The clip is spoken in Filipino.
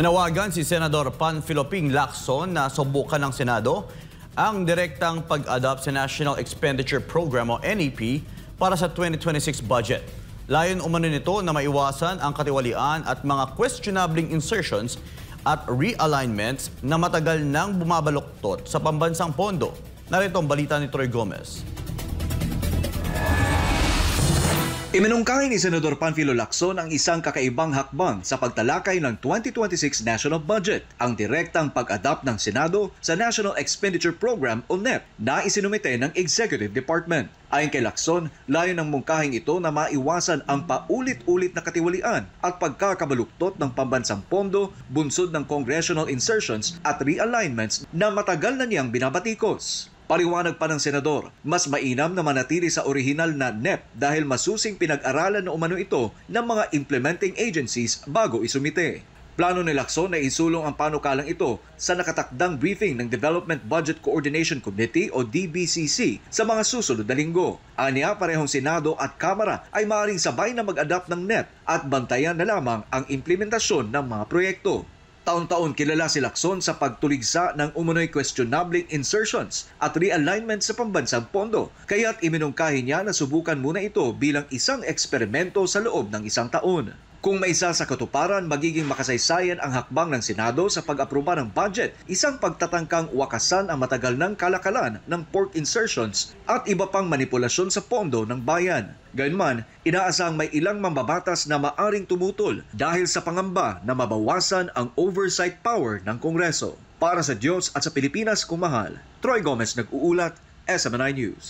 Nanawagan si Senador Panfilo Ping Lacson na subukan ng Senado ang direktang pag-adopt sa National Expenditure Program o NEP para sa 2026 budget. Layon umano nito na maiwasan ang katiwalian at mga questionabling insertions at realignments na matagal nang bumabaluktot sa pambansang pondo. Narito ang balita ni Troy Gomez. Iminungkahi ni Senador Panfilo Lacson ang isang kakaibang hakbang sa pagtalakay ng 2026 national budget, ang direktang pag-adapt ng Senado sa National Expenditure Program o NEP na isinumite ng Executive Department. Ayon kay Lacson, layo ng mungkahing ito na maiwasan ang paulit-ulit na katiwalian at pagkakabaluktot ng pambansang pondo, bunsod ng congressional insertions at realignments na matagal na niyang binabatikos. Paliwanag pa ng Senador, mas mainam na manatili sa orihinal na NEP dahil masusing pinag-aralan na umano ito ng mga implementing agencies bago isumite. Plano ni Lacson na isulong ang panukalang ito sa nakatakdang briefing ng Development Budget Coordination Committee o DBCC sa mga susunod na linggo. Aniya, parehong Senado at Kamara ay maaaring sabay na mag-adapt ng NEP at bantayan na lamang ang implementasyon ng mga proyekto. Taon-taon kilala si Lacson sa pagtuligsa ng umunoy questionable insertions at realignment sa pambansang pondo, kaya't iminungkahi niya na subukan muna ito bilang isang eksperimento sa loob ng isang taon. Kung maisa sa katuparan, magiging makasaysayan ang hakbang ng Senado sa pag-aproba ng budget, isang pagtatangkang wakasan ang matagal ng kalakalan ng pork insertions at iba pang manipulasyon sa pondo ng bayan. Gayunman, inaasahang may ilang mambabatas na maaring tumutol dahil sa pangamba na mabawasan ang oversight power ng Kongreso. Para sa Diyos at sa Pilipinas kung mahal, Troy Gomez nag-uulat, SMNI News.